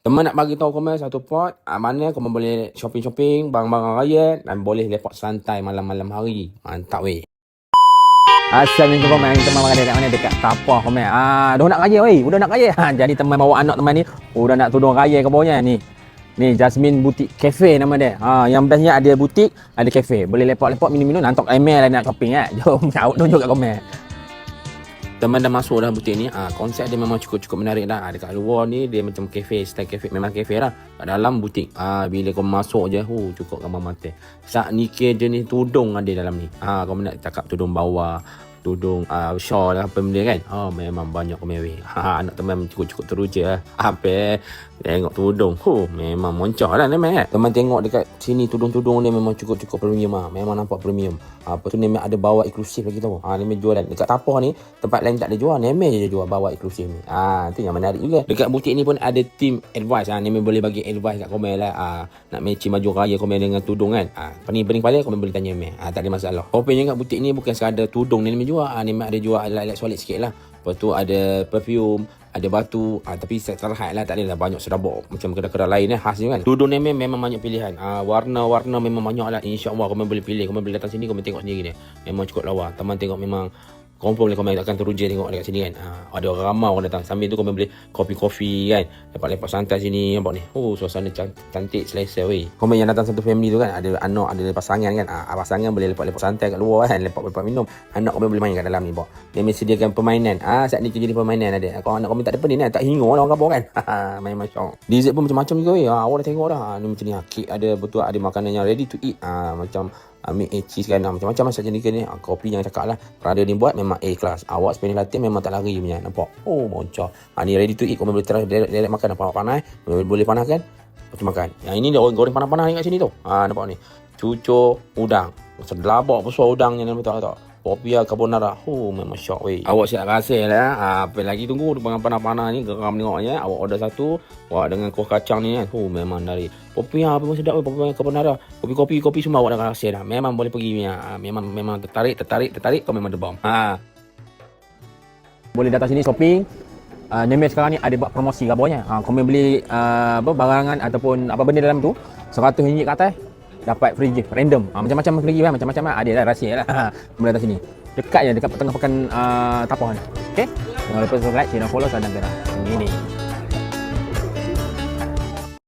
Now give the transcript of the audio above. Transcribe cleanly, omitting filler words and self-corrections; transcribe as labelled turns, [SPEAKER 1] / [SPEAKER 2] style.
[SPEAKER 1] Teman nak bagi tahu komen satu pot, mana komen boleh shopping-shopping, barang-barang raya dan boleh lepak santai malam-malam hari. Mantap weh. Assalamualaikum komen. Teman makan dekat mana? Dekat Tapah komen. Dah nak raya weh. Udah nak raya. Jadi teman bawa anak teman ni udah nak tudung raya ke bawahnya ni. Ni Jasmine Boutique Cafe nama dia. Yang bestnya ada butik, ada cafe. Boleh lepak-lepak minum-minum, nantok email lah nak shopping Jom tunjuk kat komen. Teman dah masuk dah butik ni, konsep dia memang cukup menarik dah. Dekat luar ni dia macam cafe, style cafe, memang cafe lah. Kat dalam butik, bila kau masuk je, cukup gambar mata. Sak nikah jenis tudung ada dalam ni. Kau nak cakap tudung bawah, tudung shawl lah apa benda kan. Memang banyak mewah. Anak teman cukup teruja lah. Apa tengok tudung. Memang moncah lah teman. Teman tengok dekat sini tudung-tudung dia memang cukup premium Memang nampak premium. Apa tu memang ada bawa eksklusif lagi tau. Memang jualan. Dekat Tapah ni tempat lain tak ada jual. Memang je jual bawa eksklusif ni. Tu yang menarik juga. Dekat butik ni pun ada team advice. Memang boleh bagi advice kat komen lah. Nak matching baju raya komen dengan tudung kan. Pening-pening kepala komen boleh tanya memang. Tak ada masalah. Opennya kat butik ni bukan sekadar tudung ni jual. Memang ada jual alat-alat solid sikit lah. Lepas tu ada perfume, ada batu, tapi terhad lah, tak adalah banyak sedabak macam kedai-kedai lain khas je kan. Tudung ni memang banyak pilihan. Warna-warna memang banyak lah. InsyaAllah kau boleh pilih. Kau boleh datang sini, kau tengok sendiri dia. Memang cukup lawa. Teman tengok memang confirm boleh komen akan teruja tengok dekat sini kan. Ada ramai orang datang. Sambil tu kau boleh kopi-kopi kan. Lepak-lepak santai sini nampak ni. Suasana cantik selesa weh. Komen yang datang satu family tu kan, ada anak, ada pasangan kan. Pasangan boleh lepak-lepak santai kat luar kan, lepak-lepak minum. Anak kau boleh main kat dalam ni bok. Dia mesti sediakan permainan. Saat ni jadi permainan ada. Kalau anak kau tak ada pening kan, tak hingur lah orang kampung kan. Main macam. Dessert pun macam-macam juga weh. Awak dah tengok dah. Ni macam ni. Kek ada betul, ada makanan yang ready to eat. Macam make cheese kan, macam-macam macam jenis ni. Kopi yang cakap lah, Prada ni buat memang A class. Awak spending latih memang tak lari punya. Nampak? Moncah. Ni ready to eat. Kau boleh try direct makan. Nampak panas. Boleh panas kan? Lepas makan. Yang ini dia goreng panas-panas ni kat sini tu. Nampak ni. Cucuk udang. Selabak besar udangnya ni betul tak? Popia carbonara. Memang syok weh. Awak siap rasa lah. Apa lagi tunggu dengan panas-panas ni, geram tengoknya. Awak order satu, awak dengan kuah kacang ni kan. Memang dari popia apa pun sedap weh. Popia carbonara. Kopi semua awak dah rasa dah. Memang boleh pergi punya. Memang tertarik kau memang debam. Boleh datang sini shopping. Nemeh sekarang ni ada buat promosi ke bawahnya. Kau beli barangan ataupun apa benda dalam tu RM100 ke atas dapat free gift random. Macam-macam free gift lah, macam-macam lah. Ada lah rahsia lah. Boleh datang sini. Dekat je, dekat tengah pekan Tapah ni. Okay? Jangan lupa subscribe, channel follow, dan gerak. Ini.